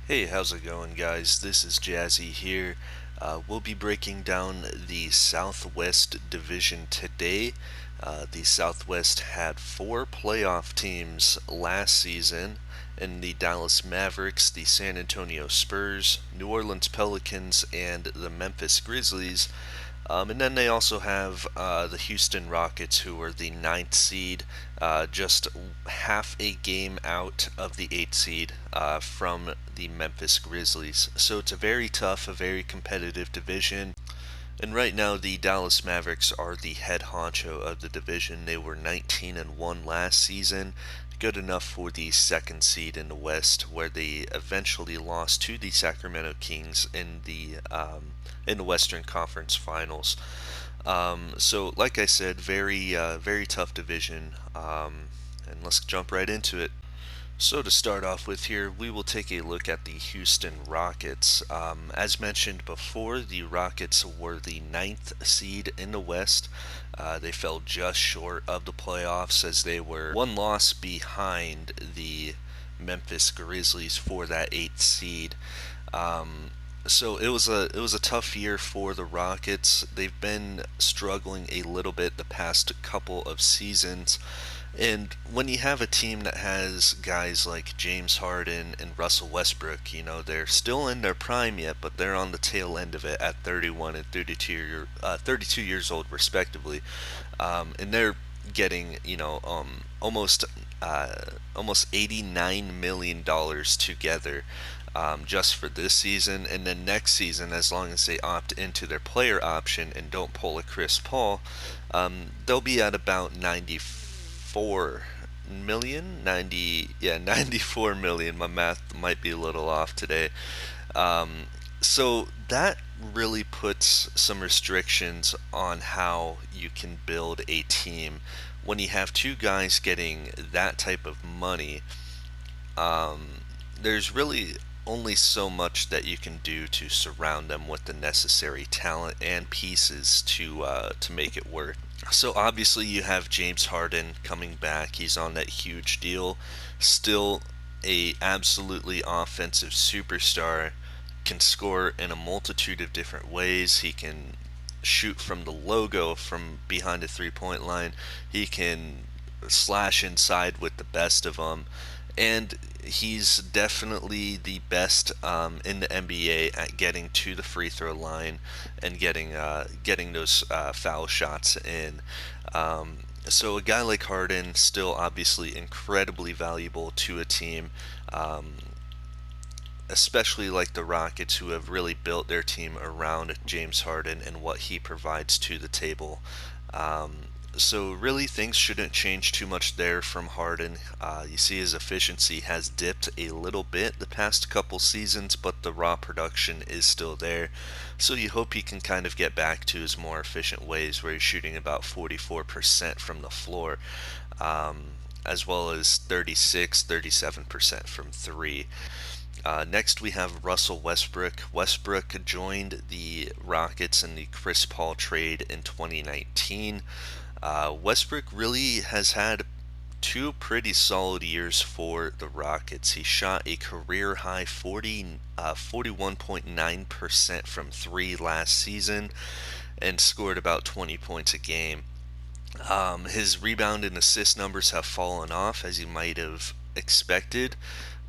Hey, how's it going, guys? This is Jazzy here. We'll be breaking down the Southwest Division today. The Southwest had four playoff teams last season in the Dallas Mavericks, the San Antonio Spurs, New Orleans Pelicans, and the Memphis Grizzlies. And then they also have the Houston Rockets, who are the ninth seed, just half a game out of the eighth seed from the Memphis Grizzlies. So it's a very tough, a very competitive division. And right now, the Dallas Mavericks are the head honcho of the division. They were 19-1 last season, good enough for the second seed in the West, where they eventually lost to the Sacramento Kings in the Western Conference Finals. So, like I said, very tough division. And let's jump right into it. So to start off with here, we will take a look at the Houston Rockets. As mentioned before, the Rockets were the ninth seed in the West. They fell just short of the playoffs as they were one loss behind the Memphis Grizzlies for that eighth seed. So it was a tough year for the Rockets. They've been struggling a little bit the past couple of seasons. And when you have a team that has guys like James Harden and Russell Westbrook, they're still in their prime yet, but they're on the tail end of it at 31 and 32 years old, respectively. And they're getting, almost $89 million together just for this season. And then next season, as long as they opt into their player option and don't pull a Chris Paul, they'll be at about 94 million. 94 million. My math might be a little off today. So that really puts some restrictions on how you can build a team when you have two guys getting that type of money. There's really only so much that you can do to surround them with the necessary talent and pieces to make it work. So obviously you have James Harden coming back. He's on that huge deal. Still a absolutely offensive superstar. Can score in a multitude of different ways. He can shoot from the logo from behind the three-point line. He can slash inside with the best of them. And he's definitely the best in the NBA at getting to the free throw line and getting those foul shots in. So a guy like Harden still obviously incredibly valuable to a team, especially like the Rockets, who have really built their team around James Harden and what he provides to the table. So really things shouldn't change too much there from Harden. You see his efficiency has dipped a little bit the past couple seasons, but the raw production is still there. So you hope he can kind of get back to his more efficient ways where he's shooting about 44% from the floor, as well as 37% from three. Next, we have Russell Westbrook. Westbrook joined the Rockets in the Chris Paul trade in 2019. Westbrook really has had two pretty solid years for the Rockets. He shot a career high 41.9% from three last season and scored about 20 points a game. His rebound and assist numbers have fallen off, as you might have expected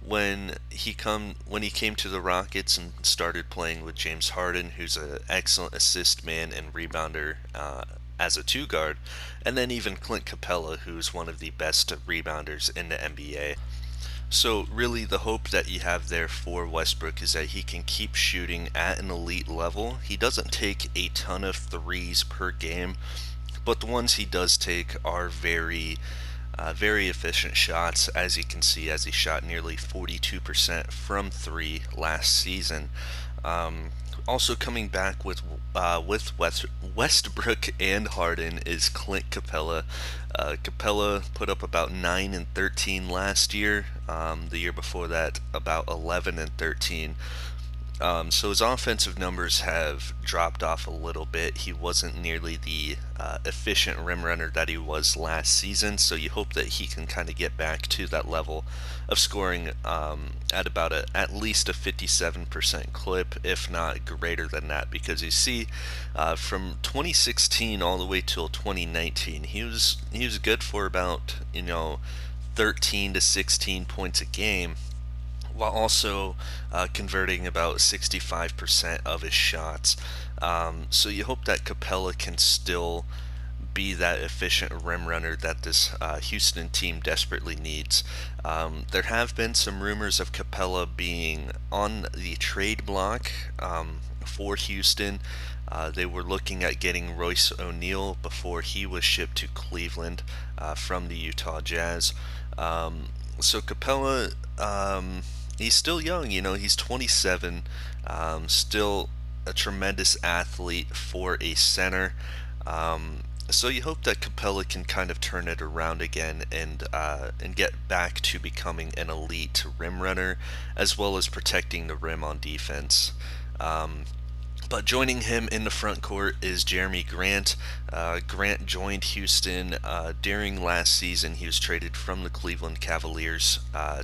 when he came to the Rockets and started playing with James Harden, who's an excellent assist man and rebounder as a two guard, and then even Clint Capella, who's one of the best rebounders in the NBA. So really the hope that you have there for Westbrook is that he can keep shooting at an elite level. He doesn't take a ton of threes per game, but the ones he does take are very efficient shots, as you can see, as he shot nearly 42% from three last season. Also coming back with Westbrook and Harden is Clint Capella. Capella put up about 9 and 13 last year. The year before that, about 11 and 13. So his offensive numbers have dropped off a little bit. He wasn't nearly the efficient rim runner that he was last season. So you hope that he can kind of get back to that level of scoring at about at least a 57% clip, if not greater than that. Because you see, from 2016 all the way till 2019, he was good for about 13 to 16 points a game, while also converting about 65% of his shots. So you hope that Capella can still be that efficient rim runner that this Houston team desperately needs. There have been some rumors of Capella being on the trade block for Houston. They were looking at getting Royce O'Neal before he was shipped to Cleveland from the Utah Jazz. So Capella, he's still young, he's 27, still a tremendous athlete for a center. So you hope that Capella can kind of turn it around again and get back to becoming an elite rim runner, as well as protecting the rim on defense. But joining him in the front court is Jeremy Grant. Grant joined Houston during last season. He was traded from the Cleveland Cavaliers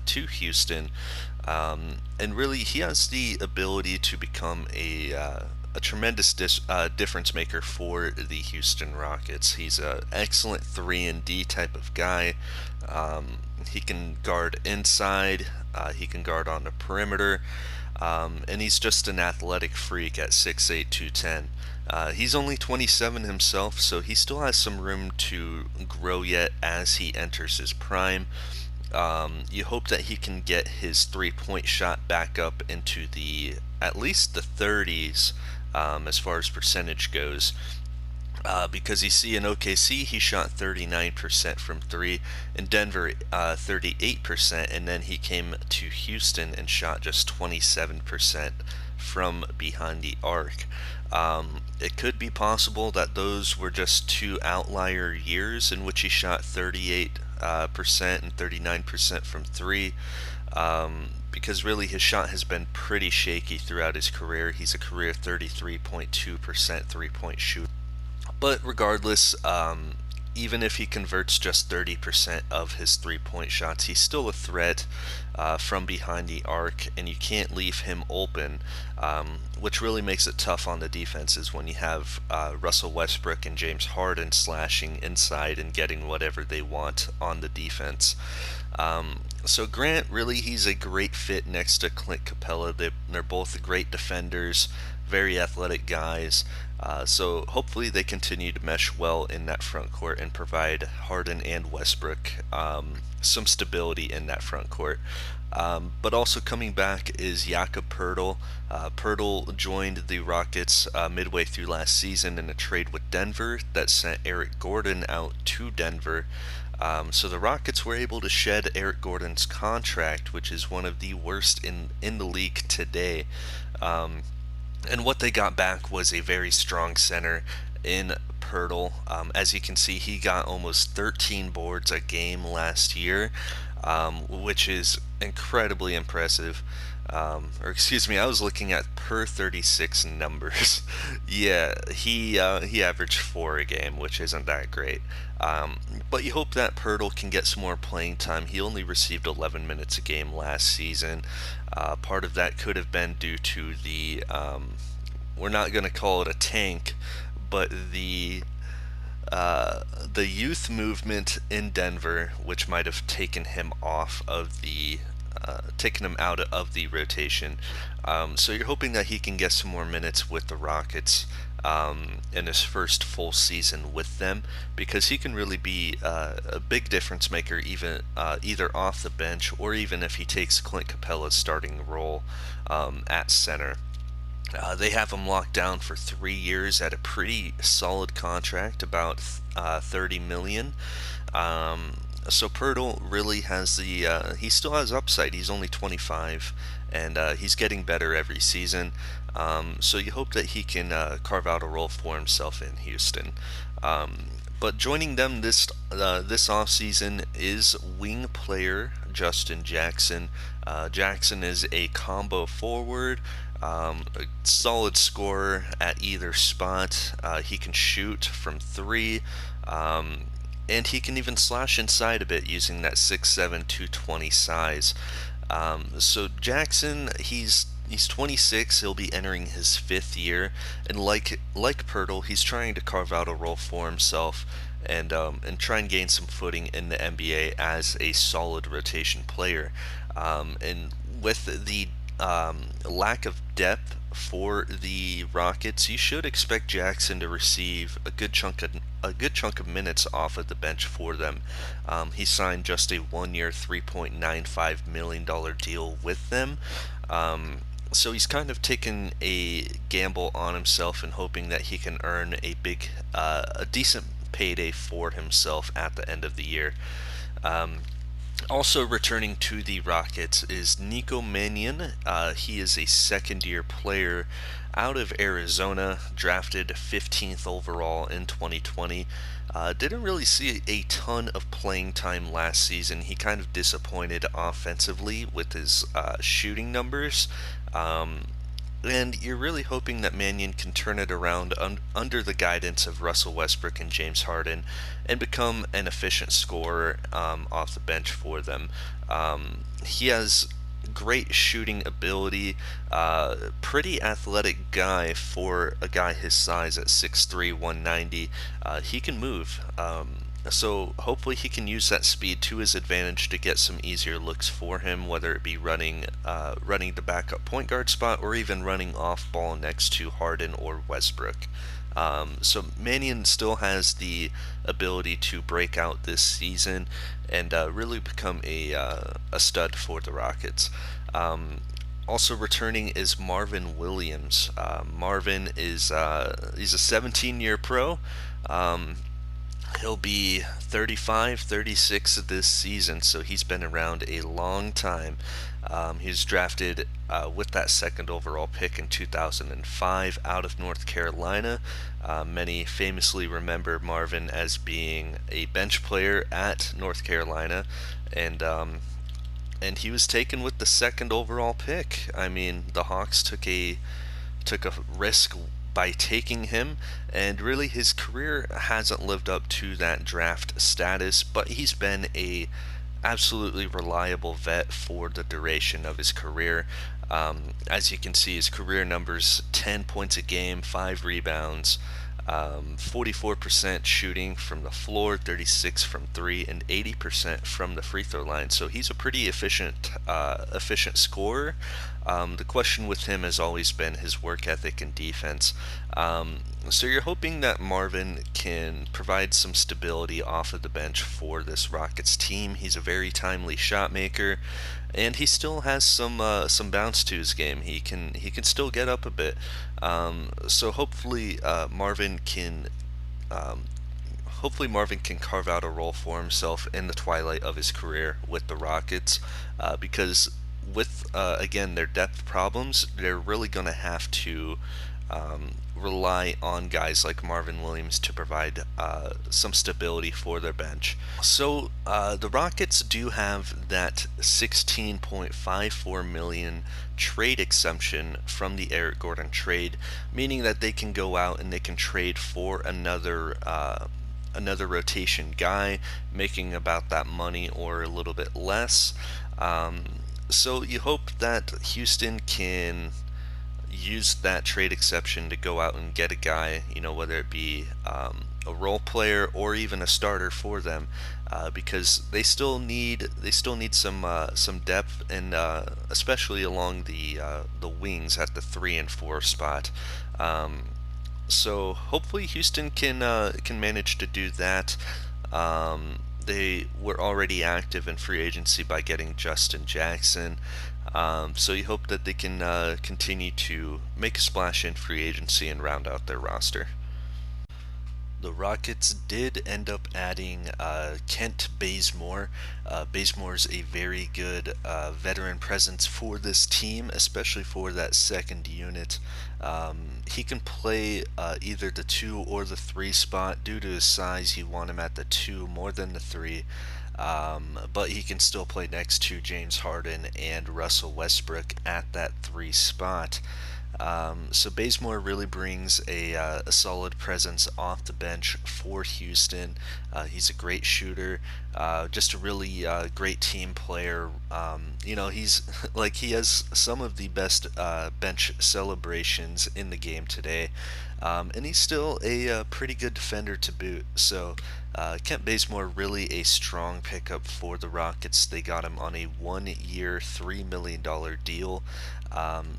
to Houston. And really, he has the ability to become a tremendous difference maker for the Houston Rockets. He's an excellent 3-and-D type of guy. He can guard inside. He can guard on the perimeter. And he's just an athletic freak at 6'8", 210. He's only 27 himself, so he still has some room to grow yet as he enters his prime. You hope that he can get his three-point shot back up into at least the 30s as far as percentage goes. Because you see in OKC he shot 39% from three, in Denver 38%, and then he came to Houston and shot just 27% from behind the arc. It could be possible that those were just two outlier years in which he shot 38% and 39% from three. Because really his shot has been pretty shaky throughout his career. He's a career 33.2% three-point shooter. But regardless, even if he converts just 30% of his three-point shots, he's still a threat from behind the arc, and you can't leave him open, which really makes it tough on the defenses when you have Russell Westbrook and James Harden slashing inside and getting whatever they want on the defense. So Grant, really, he's a great fit next to Clint Capella. They're both great defenders, very athletic guys. So hopefully they continue to mesh well in that front court and provide Harden and Westbrook some stability in that front court. But also coming back is Jakob Poeltl. Poeltl joined the Rockets midway through last season in a trade with Denver that sent Eric Gordon out to Denver. So the Rockets were able to shed Eric Gordon's contract, which is one of the worst in the league today. And what they got back was a very strong center in Poeltl. As you can see, he got almost 13 boards a game last year, which is incredibly impressive. Or excuse me, I was looking at per 36 numbers. Yeah, he averaged 4 a game, which isn't that great. But you hope that Poeltl can get some more playing time. He only received 11 minutes a game last season. Part of that could have been due to the, we're not going to call it a tank, but the youth movement in Denver, which might have taken him out of the rotation. So you're hoping that he can get some more minutes with the Rockets in his first full season with them, because he can really be a big difference maker, even either off the bench or even if he takes Clint Capella's starting role at center. They have him locked down for 3 years at a pretty solid contract, about $30 million. So Poeltl really has he still has upside. He's only 25, and he's getting better every season. So you hope that he can carve out a role for himself in Houston. But joining them this offseason is wing player Justin Jackson. Jackson is a combo forward, a solid scorer at either spot. He can shoot from three, and he can even slash inside a bit using that 6'7", 220 size. So Jackson, he's 26. He'll be entering his fifth year, and like Pirtle, he's trying to carve out a role for himself and try and gain some footing in the NBA as a solid rotation player. And with the lack of depth for the Rockets, you should expect Jackson to receive a good chunk of minutes off of the bench for them. He signed just a 1-year, $3.95 million deal with them. So he's kind of taken a gamble on himself and hoping that he can earn a decent payday for himself at the end of the year. Also returning to the Rockets is Nico Mannion. He is a second-year player out of Arizona, drafted 15th overall in 2020. Didn't really see a ton of playing time last season. He kind of disappointed offensively with his shooting numbers. And you're really hoping that Mannion can turn it around under the guidance of Russell Westbrook and James Harden and become an efficient scorer off the bench for them. He has great shooting ability, pretty athletic guy for a guy his size at 6'3", 190. He can move. So hopefully he can use that speed to his advantage to get some easier looks for him, whether it be running the backup point guard spot or even running off ball next to Harden or Westbrook. So Mannion still has the ability to break out this season and really become a stud for the Rockets. Also returning is Marvin Williams. Marvin is he's a 17-year pro. He'll be 35, 36 this season, so he's been around a long time. He was drafted with that second overall pick in 2005 out of North Carolina. Many famously remember Marvin as being a bench player at North Carolina, and he was taken with the second overall pick. I mean, the Hawks took a risk by taking him, and really his career hasn't lived up to that draft status, but he's been a absolutely reliable vet for the duration of his career. As you can see, his career numbers: 10 points a game, 5 rebounds, 44% shooting from the floor, 36 from 3, and 80% from the free throw line. So he's a pretty efficient scorer. The question with him has always been his work ethic and defense. So you're hoping that Marvin can provide some stability off of the bench for this Rockets team. He's a very timely shot maker, and he still has some bounce to his game. He can still get up a bit. So hopefully Marvin can carve out a role for himself in the twilight of his career with the Rockets, because with again their depth problems, they're really going to have to rely on guys like Marvin Williams to provide some stability for their bench. So the Rockets do have that $16.54 million trade exemption from the Eric Gordon trade, meaning that they can go out and they can trade for another rotation guy, making about that money or a little bit less. So you hope that Houston can use that trade exception to go out and get a guy, whether it be a role player or even a starter for them, because they still need some depth, and especially along the wings at the 3 and 4 spot. So hopefully Houston can manage to do that. They were already active in free agency by getting Justin Jackson. So you hope that they can continue to make a splash in free agency and round out their roster. The Rockets did end up adding Kent Bazemore. Bazemore's a very good veteran presence for this team, especially for that second unit. He can play either the 2 or the 3 spot. Due to his size, you want him at the 2 more than the 3. but he can still play next to James Harden and Russell Westbrook at that 3 spot. So Bazemore really brings a solid presence off the bench for Houston. He's a great shooter, just a really great team player. He's like he has some of the best bench celebrations in the game today, and he's still a pretty good defender to boot. So Kent Bazemore really a strong pickup for the Rockets. They got him on a 1-year, $3 million deal.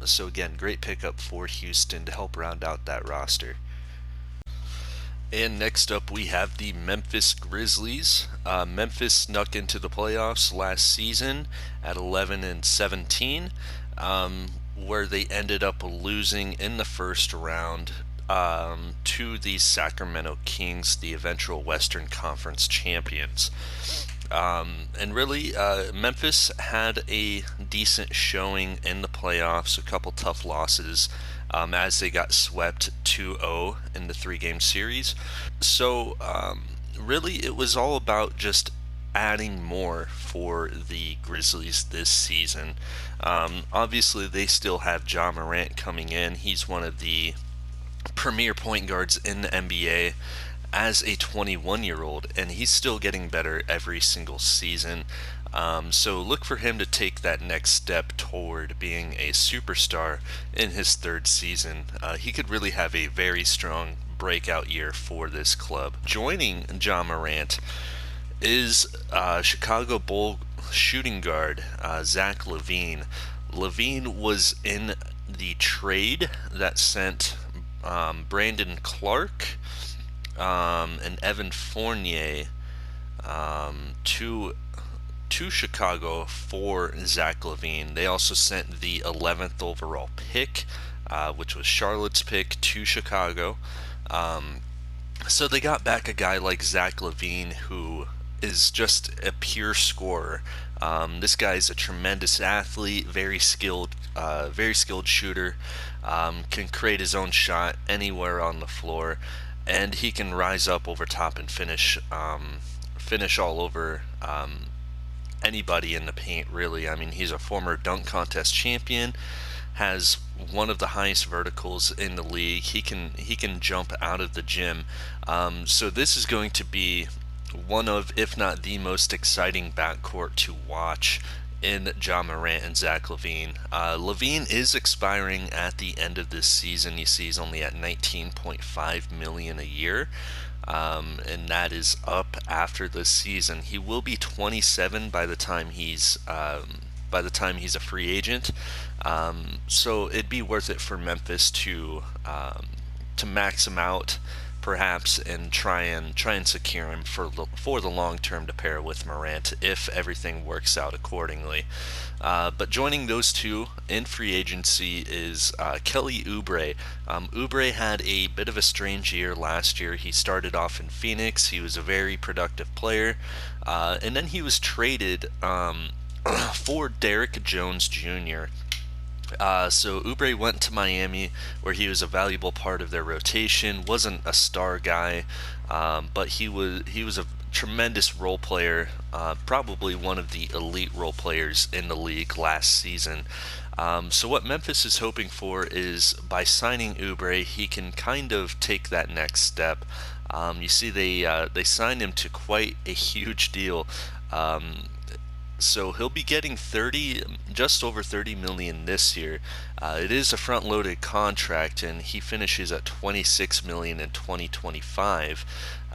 So again, great pickup for Houston to help round out that roster. And next up, we have the Memphis Grizzlies. Memphis snuck into the playoffs last season at 11-17, where they ended up losing in the first round to the Sacramento Kings, the eventual Western Conference champions. And really, Memphis had a decent showing in the playoffs, a couple tough losses as they got swept 2-0 in the 3-game series. So, really, it was all about just adding more for the Grizzlies this season. Obviously, they still have Ja Morant coming in. He's one of the premier point guards in the NBA as a 21-year-old, and he's still getting better every single season. So look for him to take that next step toward being a superstar in his 3rd season. He could really have a very strong breakout year for this club. Joining Ja Morant is Chicago Bull shooting guard Zach LaVine. LaVine was in the trade that sent Brandon Clark and Evan Fournier to Chicago for Zach LaVine. They also sent the 11th overall pick, which was Charlotte's pick, to Chicago. So they got back a guy like Zach LaVine, who is just a pure scorer. This guy is a tremendous athlete, very skilled shooter, can create his own shot anywhere on the floor, and he can rise up over top and finish all over anybody in the paint, really. I mean, he's a former dunk contest champion, has one of the highest verticals in the league. He can jump out of the gym. So this is going to be one of, if not the most exciting backcourt to watch in Ja Morant and Zach LaVine. LaVine is expiring at the end of this season. You see he's only at $19.5 million a year. And that is up after this season. He will be 27 by the time he's a free agent. So it'd be worth it for Memphis to max him out, perhaps, and try and secure him for the long term to pair with Morant if everything works out accordingly. But joining those two in free agency is Kelly Oubre. Oubre had a bit of a strange year last year. He started off in Phoenix. He was a very productive player, and then he was traded for Derrick Jones Jr. So Oubre went to Miami, where he was a valuable part of their rotation. Wasn't a star guy, but he was a tremendous role player, probably one of the elite role players in the league last season. So what Memphis is hoping for is, by signing Oubre, he can kind of take that next step. You see, they signed him to quite a huge deal. So he'll be getting just over $30 million this year. It is a front-loaded contract, and he finishes at $26 million in 2025,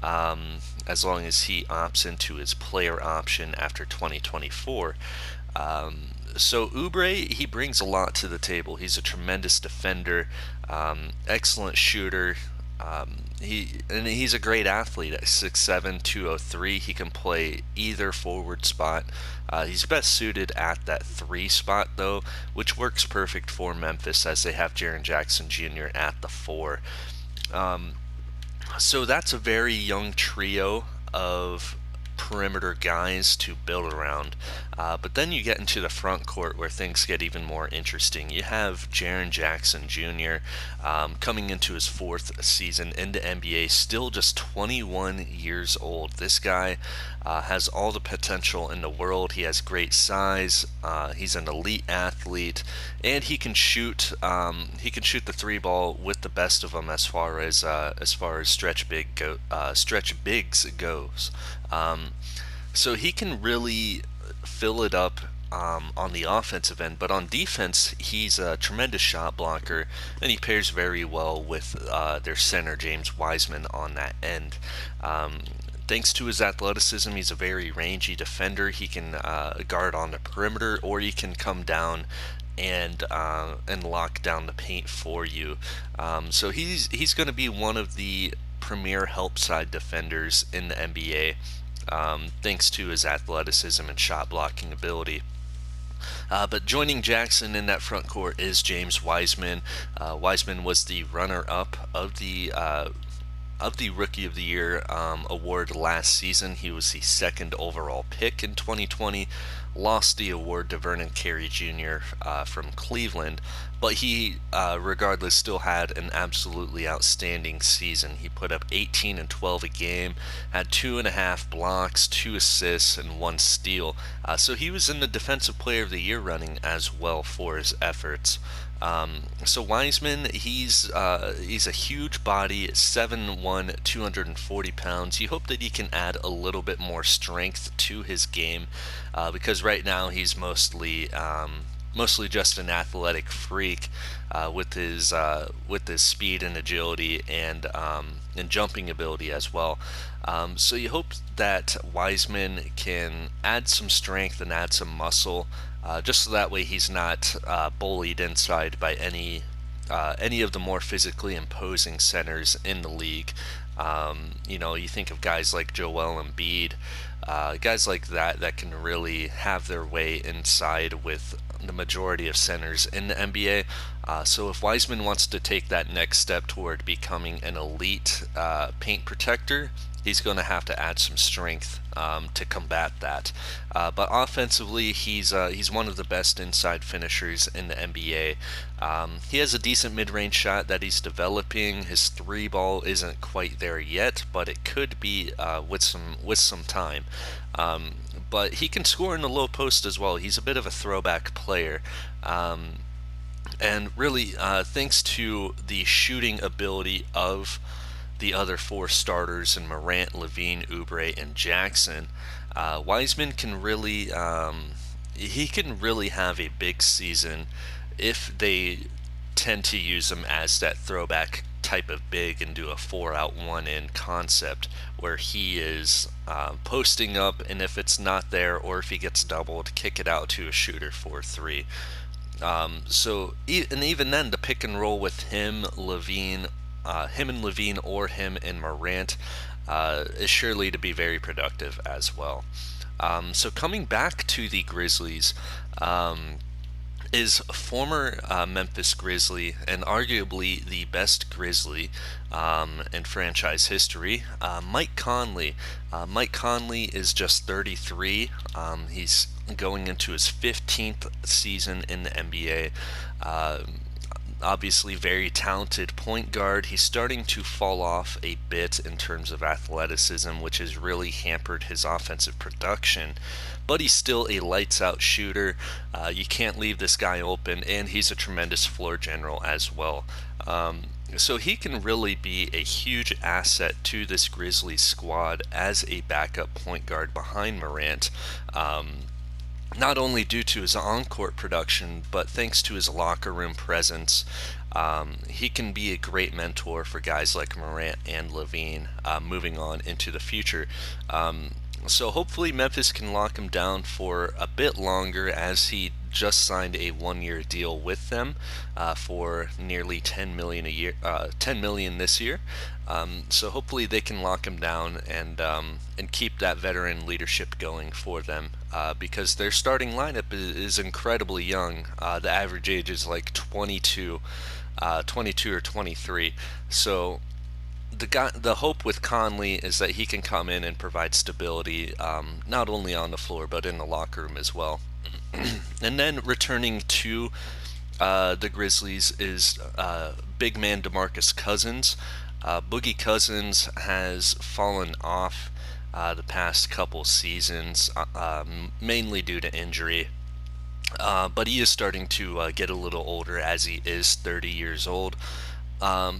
as long as he opts into his player option after 2024. So Oubre, he brings a lot to the table. He's a tremendous defender, excellent shooter. He's a great athlete at 6'7", 203. He can play either forward spot. He's best suited at that 3 spot, though, which works perfect for Memphis, as they have Jaren Jackson Jr. at the 4. So that's a very young trio of perimeter guys to build around. But then you get into the front court where things get even more interesting. You have Jaren Jackson Jr. Coming into his 4th season in the NBA, still just 21 years old. This guy has all the potential in the world. He has great size. He's an elite athlete, and he can shoot. He can shoot the 3 ball with the best of them as far as stretch bigs goes. So he can really fill it up on the offensive end, but on defense, he's a tremendous shot blocker, and he pairs very well with their center, James Wiseman, on that end. Thanks to his athleticism, he's a very rangy defender. He can guard on the perimeter, or he can come down and lock down the paint for you. So he's going to be one of the premier help side defenders in the NBA, thanks to his athleticism and shot blocking ability. But joining Jackson in that front court is James Wiseman. Wiseman was the runner-up of the Rookie of the Year award last season. He was the 2nd overall pick in 2020. Lost the award to Vernon Carey Jr. From Cleveland, but he, regardless, still had an absolutely outstanding season. He put up 18 and 12 a game, had 2.5 blocks, 2 assists, and 1 steal. So he was in the Defensive Player of the Year running as well for his efforts. So Wiseman, he's a huge body, 7'1", 240 pounds. You hope that he can add a little bit more strength to his game, because right now he's mostly just an athletic freak with his speed and agility and jumping ability as well. So you hope that Wiseman can add some strength and add some muscle, just so that way he's not bullied inside by any of the more physically imposing centers in the league. You think of guys like Joel Embiid, guys like that can really have their way inside with the majority of centers in the NBA. So if Wiseman wants to take that next step toward becoming an elite paint protector, he's going to have to add some strength to combat that. But offensively, he's one of the best inside finishers in the NBA. He has a decent mid-range shot that he's developing. His 3-ball isn't quite there yet, but it could be with some time. But he can score in the low post as well. He's a bit of a throwback player. And really, thanks to the shooting ability of the other 4 starters in Morant, Levine, Oubre, and Jackson, Wiseman can really have a big season if they tend to use him as that throwback type of big and do a 4-out 1-in concept where he is posting up, and if it's not there or if he gets doubled, kick it out to a shooter for 3. So even then, the pick and roll with him and Levine, or him and Morant is surely to be very productive as well. So coming back to the Grizzlies, is former Memphis Grizzly and arguably the best Grizzly in franchise history, Mike Conley. Mike Conley is just 33. He's going into his 15th season in the NBA. Obviously very talented point guard. He's starting to fall off a bit in terms of athleticism, which has really hampered his offensive production. But he's still a lights-out shooter. You can't leave this guy open, and he's a tremendous floor general as well. So he can really be a huge asset to this Grizzlies squad as a backup point guard behind Morant. Not only due to his on-court production, but thanks to his locker room presence. He can be a great mentor for guys like Morant and Levine moving on into the future. So hopefully Memphis can lock him down for a bit longer, as he just signed a 1-year deal with them for nearly $10 million a year, $10 million this year. So hopefully they can lock him down and keep that veteran leadership going for them, because their starting lineup is incredibly young. The average age is like 22 or 23. So the hope with Conley is that he can come in and provide stability, not only on the floor but in the locker room as well. And then returning to the Grizzlies is big man DeMarcus Cousins. Boogie Cousins has fallen off the past couple seasons, mainly due to injury. But he is starting to get a little older as he is 30 years old.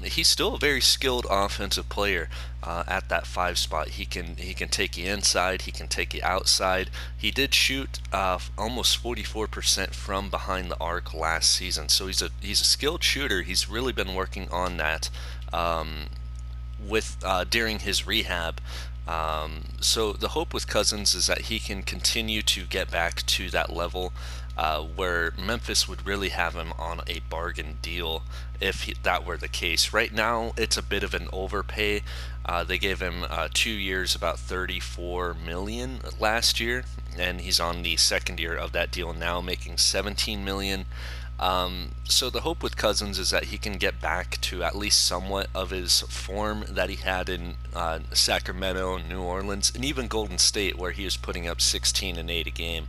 He's still a very skilled offensive player at that five spot. He can take you inside. He can take you outside. He did shoot almost 44% from behind the arc last season. So he's a skilled shooter. He's really been working on that with during his rehab. So the hope with Cousins is that he can continue to get back to that level where Memphis would really have him on a bargain deal if that were the case. Right now, it's a bit of an overpay. They gave him 2 years, about $34 million last year, and he's on the second year of that deal now, making $17 million. So the hope with Cousins is that he can get back to at least somewhat of his form that he had in Sacramento, New Orleans, and even Golden State, where he was putting up 16 and 8 a game.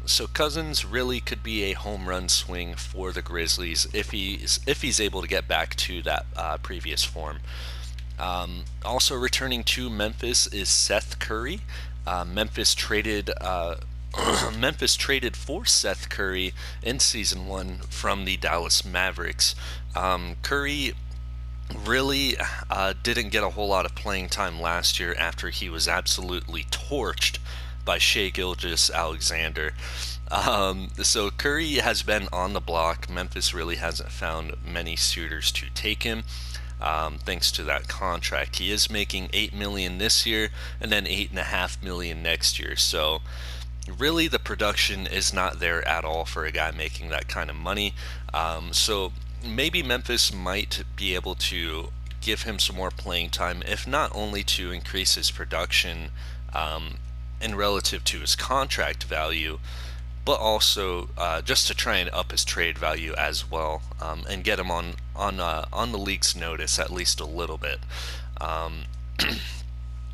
So Cousins really could be a home run swing for the Grizzlies if he's able to get back to that previous form. Also returning to Memphis is Seth Curry. Memphis traded Memphis traded for Seth Curry in season 1 from the Dallas Mavericks. Curry really didn't get a whole lot of playing time last year after he was absolutely torched by Shai Gilgeous-Alexander. So Curry has been on the block. Memphis really hasn't found many suitors to take him. Thanks to that contract, he is making $8 million this year and then $8.5 million next year. So really, the production is not there at all for a guy making that kind of money. So maybe Memphis might be able to give him some more playing time, if not only to increase his production in relative to his contract value, but also just to try and up his trade value as well, and get him on the league's notice at least a little bit.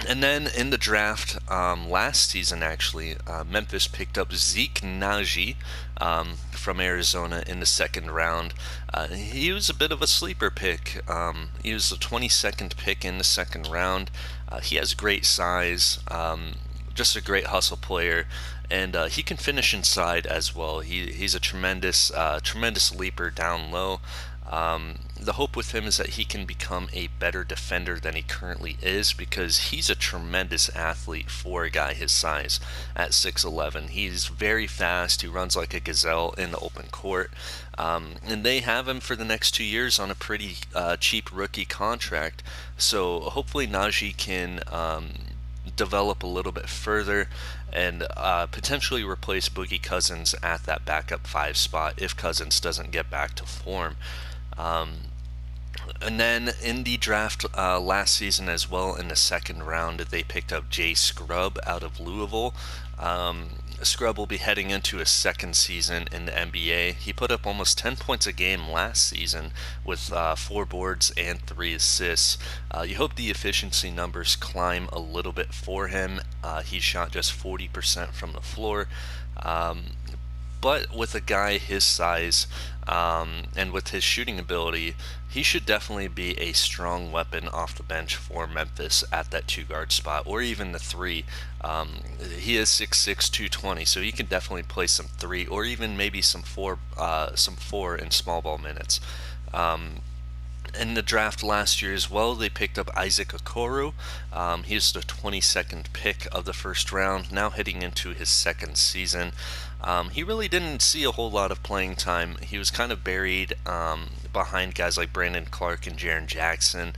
And then in the draft last season, actually, Memphis picked up Zeke Naji from Arizona in the second round. He was a bit of a sleeper pick. He was the 22nd pick in the second round. He has great size, just a great hustle player, and he can finish inside as well. He's a tremendous leaper down low. The hope with him is that he can become a better defender than he currently is, because he's a tremendous athlete for a guy his size at 6'11". He's very fast. He runs like a gazelle in the open court. And they have him for the next 2 years on a pretty cheap rookie contract. So hopefully Najee can develop a little bit further and potentially replace Boogie Cousins at that backup 5 spot if Cousins doesn't get back to form. And then in the draft last season as well, in the second round, they picked up Jay Scrubb out of Louisville. Scrubb will be heading into his second season in the NBA. He put up almost 10 points a game last season with 4 boards and 3 assists. You hope the efficiency numbers climb a little bit for him. He shot just 40% from the floor. But with a guy his size and with his shooting ability, he should definitely be a strong weapon off the bench for Memphis at that 2 guard spot, or even the 3. He is 6'6", 220, so he can definitely play some 3, or even maybe some 4 in small ball minutes. In the draft last year as well, they picked up Isaac Okoro. He's the 22nd pick of the first round, now heading into his second season. He really didn't see a whole lot of playing time. He was kind of buried behind guys like Brandon Clark and Jaren Jackson.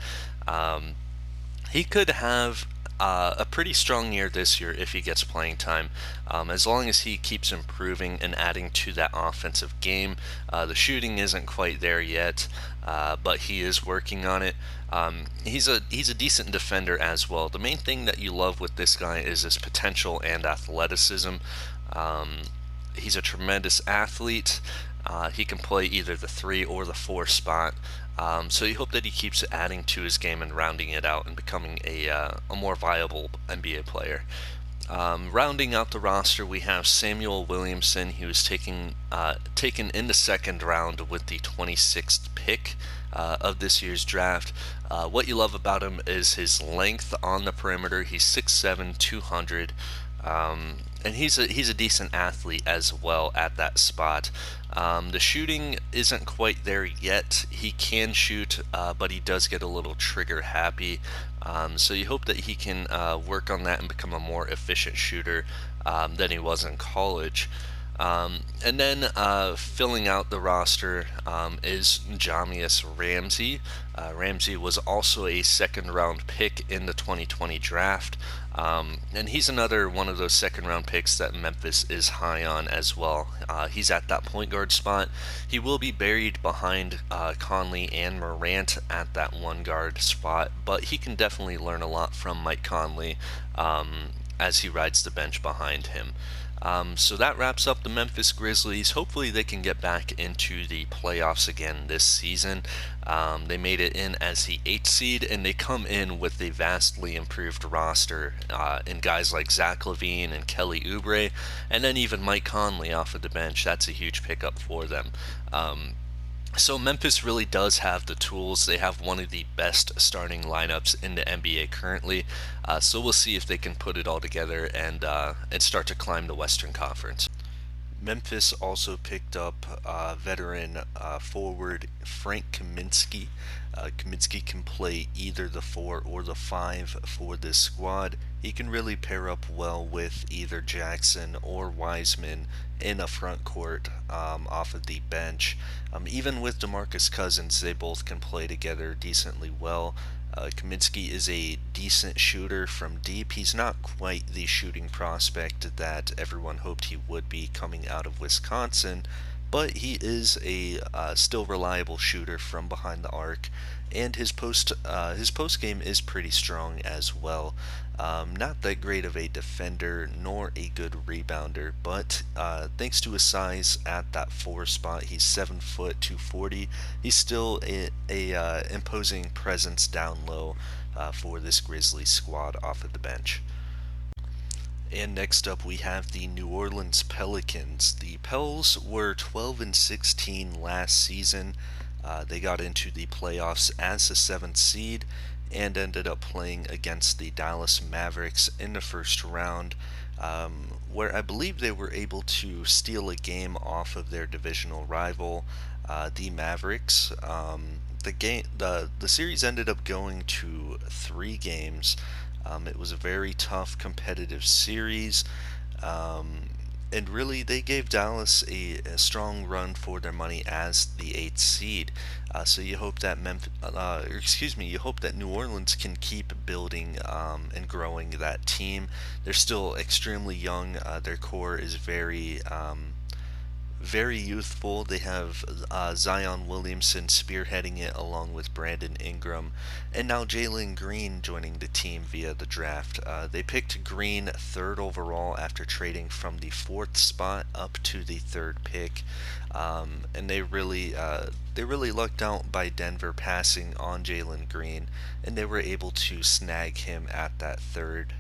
He could have a pretty strong year this year if he gets playing time, as long as he keeps improving and adding to that offensive game. The shooting isn't quite there yet, but he is working on it. He's a decent defender as well. The main thing that you love with this guy is his potential and athleticism. He's a tremendous athlete. He can play either the 3 or the 4 spot. So you hope that he keeps adding to his game and rounding it out and becoming a more viable NBA player. Rounding out the roster, we have Samuel Williamson. He was taken in the second round with the 26th pick of this year's draft. What you love about him is his length on the perimeter. He's 6'7", 200. And he's a decent athlete as well at that spot. The shooting isn't quite there yet. He can shoot, but he does get a little trigger happy. So you hope that he can work on that and become a more efficient shooter than he was in college. And then filling out the roster is Jamius Ramsey. Ramsey was also a second round pick in the 2020 draft. And he's another one of those second round picks that Memphis is high on as well. He's at that point guard spot. He will be buried behind Conley and Morant at that one guard spot, but he can definitely learn a lot from Mike Conley as he rides the bench behind him. So that wraps up the Memphis Grizzlies. Hopefully they can get back into the playoffs again this season. They made it in as the 8th seed, and they come in with a vastly improved roster in guys like Zach LaVine and Kelly Oubre, and then even Mike Conley off of the bench. That's a huge pickup for them. So Memphis really does have the tools. They have one of the best starting lineups in the NBA currently. So we'll see if they can put it all together and start to climb the Western Conference. Memphis also picked up veteran forward Frank Kaminsky. Kaminsky can play either the 4 or the 5 for this squad. He can really pair up well with either Jackson or Wiseman in a front court off of the bench. Even with DeMarcus Cousins, they both can play together decently well. Kaminsky is a decent shooter from deep. He's not quite the shooting prospect that everyone hoped he would be coming out of Wisconsin, but he is a still reliable shooter from behind the arc, and his post game is pretty strong as well. Not that great of a defender nor a good rebounder, but thanks to his size at that 4 spot, he's 7 foot 240. He's still a imposing presence down low for this Grizzlies squad off of the bench. And next up we have the New Orleans Pelicans. The Pels were 12-16 last season. They got into the playoffs as the 7th seed and ended up playing against the Dallas Mavericks in the first round, where I believe they were able to steal a game off of their divisional rival, the Mavericks. The series ended up going to 3 games. It was a very tough competitive series, and really they gave Dallas a strong run for their money as the 8th seed. So you hope that you hope that New Orleans can keep building and growing that team. They're still extremely young. Their core is very youthful. They have Zion Williamson spearheading it along with Brandon Ingram, and now Jalen Green joining the team via the draft. They picked Green 3rd overall after trading from the 4th spot up to the 3rd pick, and they really lucked out by Denver passing on Jalen Green, and they were able to snag him at that third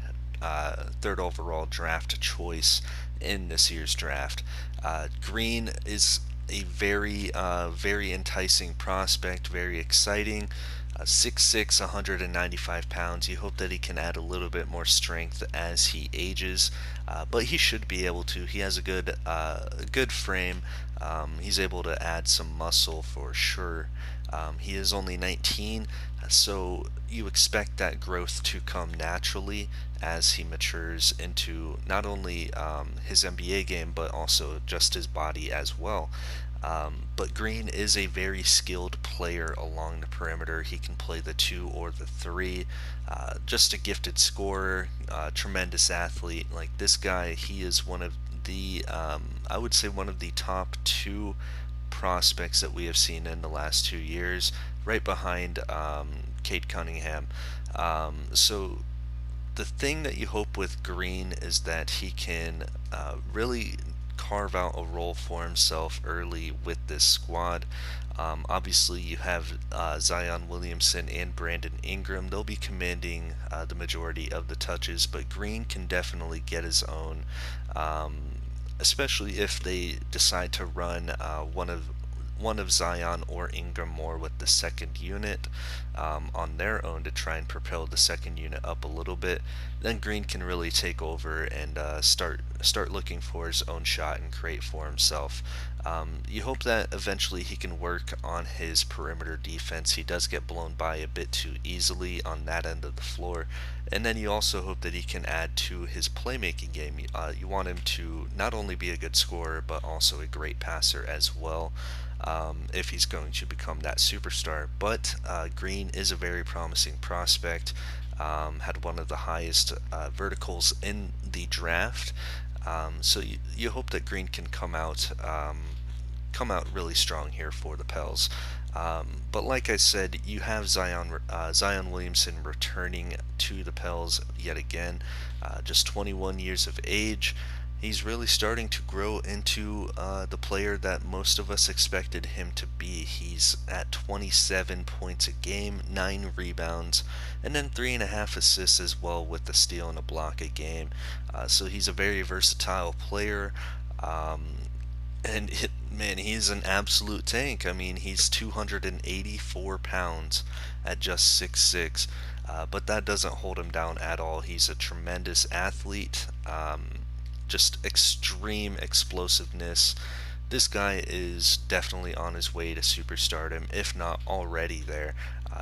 overall draft choice in this year's draft. Green is a very enticing prospect, very exciting. 6'6", 195 pounds. You hope that he can add a little bit more strength as he ages, but he should be able to. He has a good frame. He's able to add some muscle for sure. He is only 19, so you expect that growth to come naturally as he matures into not only his NBA game, but also just his body as well. But Green is a very skilled player along the perimeter. He can play the 2 or the 3. Just a gifted scorer, tremendous athlete. Like this guy, he is one of the, I would say one of the top 2 prospects that we have seen in the last 2 years, right behind Cade Cunningham. So the thing that you hope with Green is that he can really carve out a role for himself early with this squad. Obviously, you have Zion Williamson and Brandon Ingram. They'll be commanding the majority of the touches, but Green can definitely get his own, um, especially if they decide to run one of Zion or Ingram more with the second unit on their own to try and propel the second unit up a little bit. Then Green can really take over and start looking for his own shot and create for himself. You hope that eventually he can work on his perimeter defense. He does get blown by a bit too easily on that end of the floor. And then you also hope that he can add to his playmaking game. You want him to not only be a good scorer, but also a great passer as well. If he's going to become that superstar. But Green is a very promising prospect. Had one of the highest verticals in the draft. So you hope that Green can come out really strong here for the Pels. But like I said, you have Zion Williamson returning to the Pels yet again, just 21 years of age. He's really starting to grow into the player that most of us expected him to be. He's at 27 points a game, 9 rebounds, and then 3.5 assists as well with the steal and a block a game. So he's a very versatile player. Man, he's an absolute tank. I mean, he's 284 pounds at just 6'6", but that doesn't hold him down at all. He's a tremendous athlete, just extreme explosiveness. This guy is definitely on his way to superstardom, if not already there.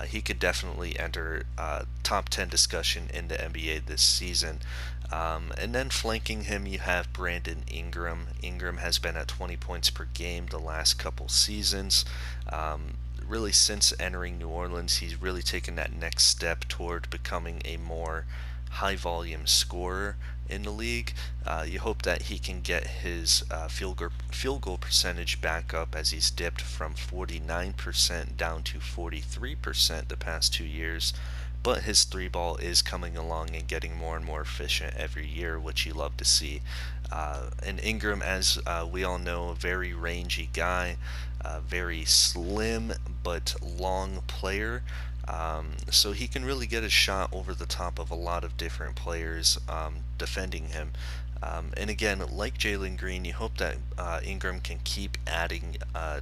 He could definitely enter top 10 discussion in the NBA this season. And then flanking him, you have Brandon Ingram. Ingram has been at 20 points per game the last couple seasons. Really, since entering New Orleans, he's really taken that next step toward becoming a more high volume scorer in the league. You hope that he can get his field goal percentage back up, as he's dipped from 49% down to 43% the past 2 years. But his three ball is coming along and getting more and more efficient every year, which you love to see. And Ingram, as we all know, a very rangy guy, very slim but long player. So he can really get a shot over the top of a lot of different players defending him. And again, like Jalen Green, you hope that Ingram can keep adding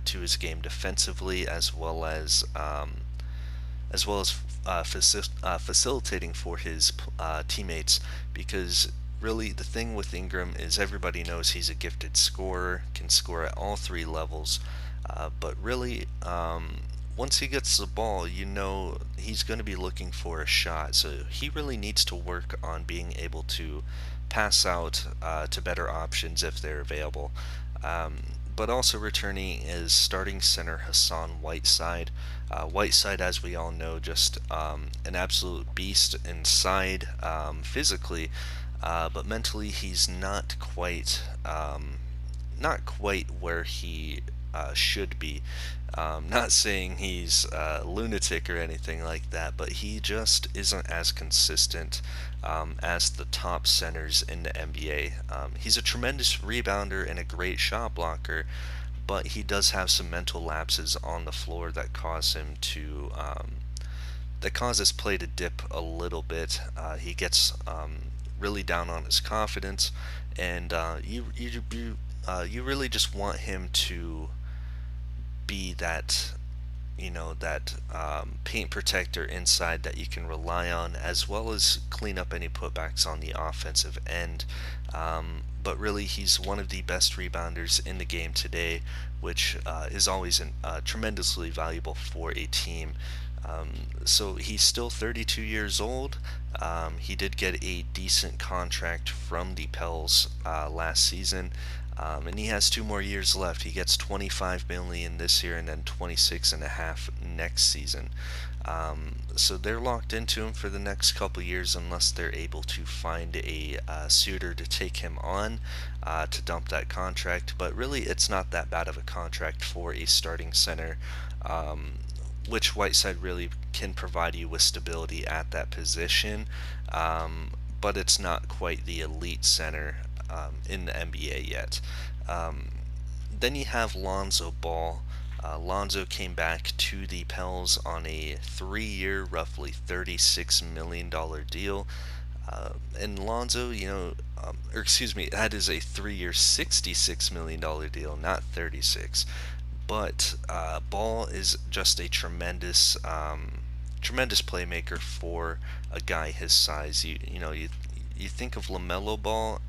to his game defensively, as well as facilitating for his teammates, because really the thing with Ingram is everybody knows he's a gifted scorer, can score at all 3 levels, but really once he gets the ball, you know he's going to be looking for a shot, so he really needs to work on being able to pass out to better options if they're available. But also returning is starting center Hassan Whiteside. Whiteside, as we all know, just an absolute beast inside physically, but mentally he's not quite where he should be. Not saying he's a lunatic or anything like that, but he just isn't as consistent as the top centers in the NBA. He's a tremendous rebounder and a great shot blocker, but he does have some mental lapses on the floor that cause him to that cause his play to dip a little bit. He gets really down on his confidence, and you really just want him to be that paint protector inside that you can rely on, as well as clean up any putbacks on the offensive end. But really, he's one of the best rebounders in the game today, which is always tremendously valuable for a team. So he's still 32 years old. He did get a decent contract from the Pels last season. And he has 2 more years left. He gets 25 million this year and then 26.5 next season. So they're locked into him for the next couple years unless they're able to find a suitor to take him on to dump that contract. But really, it's not that bad of a contract for a starting center, which Whiteside really can provide you with stability at that position. But it's not quite the elite center in the NBA yet. Then you have Lonzo Ball. Lonzo came back to the Pels on a 3-year, roughly $36 million deal. And Lonzo, or excuse me, that is a 3-year, $66 million deal, not 36. But Ball is just a tremendous playmaker for a guy his size. You think of LaMelo Ball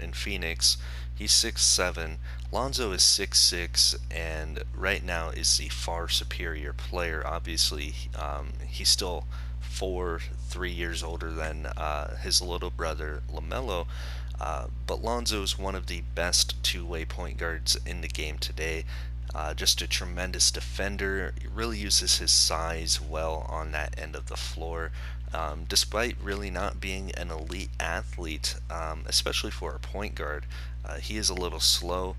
in Phoenix. He's 6'7". Lonzo is 6'6", and right now is the far superior player. Obviously, he's still 3 years older than his little brother LaMelo. But Lonzo is one of the best two-way point guards in the game today. Just a tremendous defender. He really uses his size well on that end of the floor. Despite really not being an elite athlete, especially for a point guard, he is a little slow,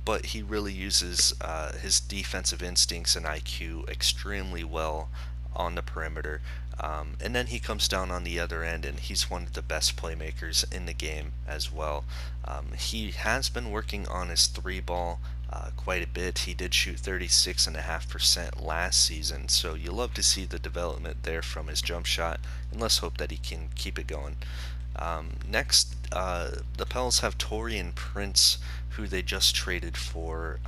but he really uses his defensive instincts and IQ extremely well on the perimeter. And then he comes down on the other end, and he's one of the best playmakers in the game as well. He has been working on his three ball quite a bit. He did shoot 36.5% last season, so you love to see the development there from his jump shot, and let's hope that he can keep it going. Next, the Pels have Taurean Prince, who they just traded for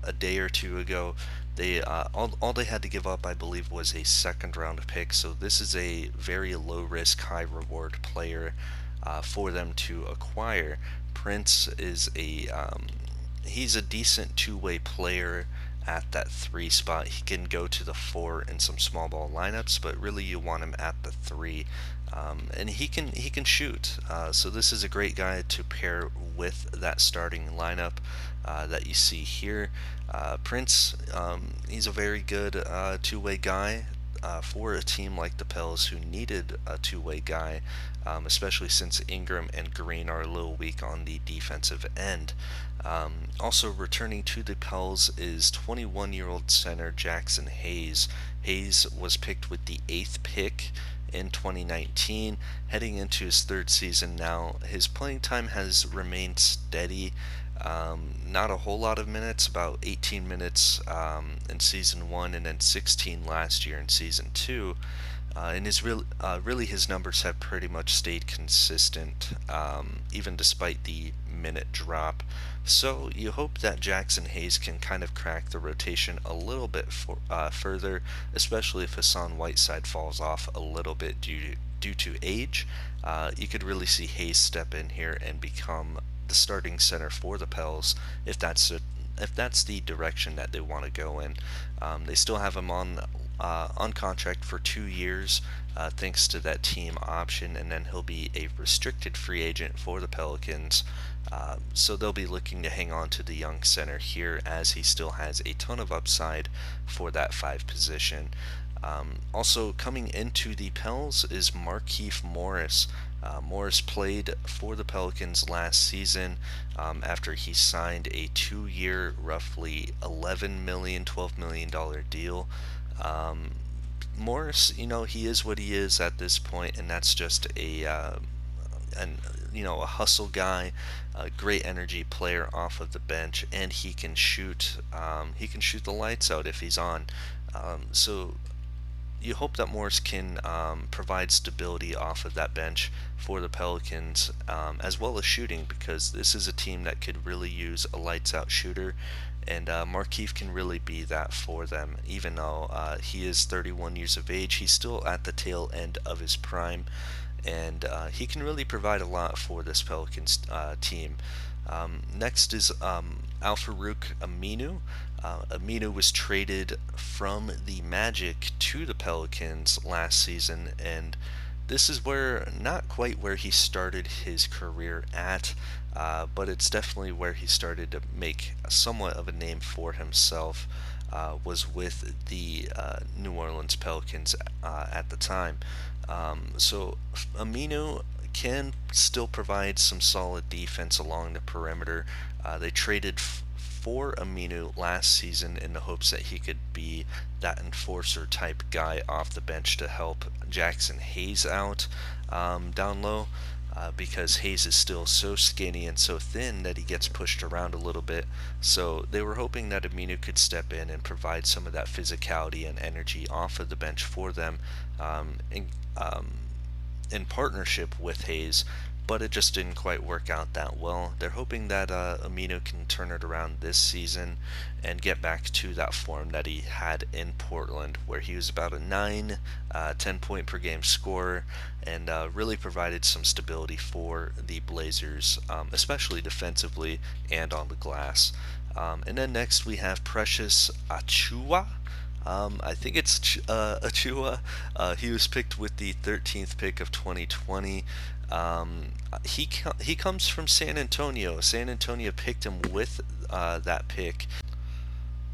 a day or two ago. They all they had to give up, I believe, was a second round pick. So this is a very low risk, high reward player for them to acquire. Prince is he's a decent two-way player at that three spot. He can go to the four in some small ball lineups, but really you want him at the three. And he can shoot. So this is a great guy to pair with that starting lineup that you see here. Prince, he's a very good two-way guy for a team like the Pels who needed a two-way guy, especially since Ingram and Green are a little weak on the defensive end. Also returning to the Pels is 21-year-old center Jackson Hayes. Hayes was picked with the 8th pick in 2019, heading into his third season now. His playing time has remained steady. Not a whole lot of minutes, about 18 minutes in season 1 and then 16 last year in season 2. And really his numbers have pretty much stayed consistent, even despite the minute drop. So you hope that Jackson Hayes can kind of crack the rotation a little bit further, especially if Hassan Whiteside falls off a little bit due to age. You could really see Hayes step in here and become the starting center for the Pels if that's the direction that they want to go in. They still have him on contract for 2 years, thanks to that team option, and then he'll be a restricted free agent for the Pelicans. So they'll be looking to hang on to the young center here, as he still has a ton of upside for that 5 position. Also coming into the Pels is Markieff Morris. Morris played for the Pelicans last season after he signed a 2-year, roughly $11 million, $12 million deal. Morris, he is what he is at this point, and that's just a hustle guy, a great energy player off of the bench, and he can shoot. He can shoot the lights out if he's on. So you hope that Morris can provide stability off of that bench for the Pelicans, as well as shooting, because this is a team that could really use a lights out shooter, and Markieff can really be that for them. Even though he is 31 years of age, he's still at the tail end of his prime, and he can really provide a lot for this Pelicans team. Next is Al-Farouq Aminu. Aminu was traded from the Magic to the Pelicans last season, and this is not quite where he started his career at, but it's definitely where he started to make somewhat of a name for himself, was with the New Orleans Pelicans at the time. So Aminu can still provide some solid defense along the perimeter. They traded for Aminu last season in the hopes that he could be that enforcer type guy off the bench to help Jackson Hayes out down low. because Hayes is still so skinny and so thin that he gets pushed around a little bit. So they were hoping that Aminu could step in and provide some of that physicality and energy off of the bench for them, um, in, um, in partnership with Hayes, but it just didn't quite work out that well. They're hoping that Amino can turn it around this season and get back to that form that he had in Portland, where he was about a 10 point per game scorer and really provided some stability for the Blazers, especially defensively and on the glass. And then next we have Precious Achua. I think it's Achua. He was picked with the 13th pick of 2020. He comes from San Antonio. San Antonio picked him with that pick,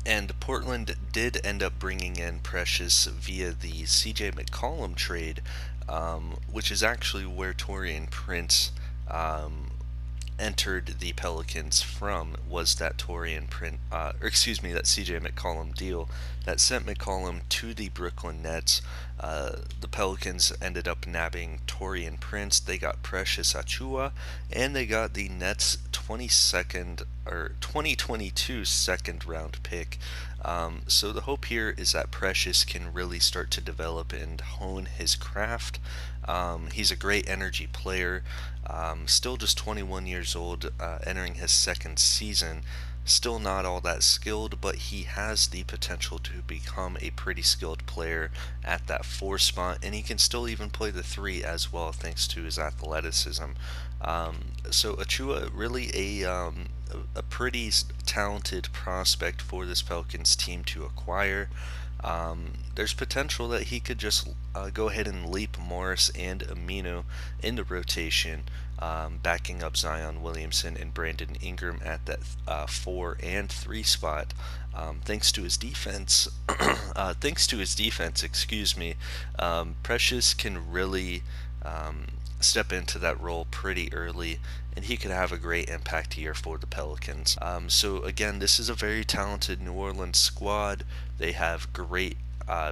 and Portland did end up bringing in Precious via the C.J. McCollum trade, which is actually where Taurean Prince entered the Pelicans from. Was that that C.J. McCollum deal that sent McCollum to the Brooklyn Nets. The Pelicans ended up nabbing Taurean Prince. They got Precious Achua, and they got the Nets 2022 second round pick. So the hope here is that Precious can really start to develop and hone his craft. He's a great energy player, still just 21 years old, entering his second season. Still not all that skilled, but he has the potential to become a pretty skilled player at that 4 spot, and he can still even play the 3 as well, thanks to his athleticism. So Achua, really a pretty talented prospect for this Pelicans team to acquire. There's potential that he could just go ahead and leap Morris and Aminu in the rotation, backing up Zion Williamson and Brandon Ingram at that 4 and 3 spot. Thanks to his defense, excuse me, Precious can really step into that role pretty early, and he could have a great impact here for the Pelicans. So again, this is a very talented New Orleans squad. They have great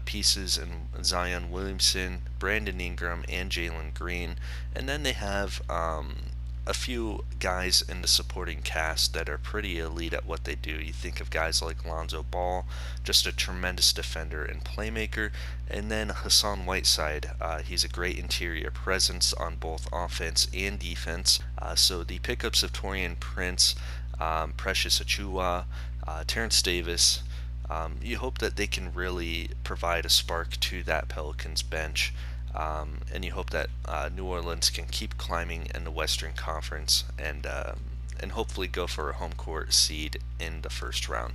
pieces in Zion Williamson, Brandon Ingram, and Jalen Green, and then they have a few guys in the supporting cast that are pretty elite at what they do. You think of guys like Lonzo Ball, just a tremendous defender and playmaker, and then Hassan Whiteside. He's a great interior presence on both offense and defense. So the pickups of Taurean Prince, Precious Achua, Terrence Davis, you hope that they can really provide a spark to that Pelicans bench. And you hope that New Orleans can keep climbing in the Western Conference and hopefully go for a home court seed in the first round.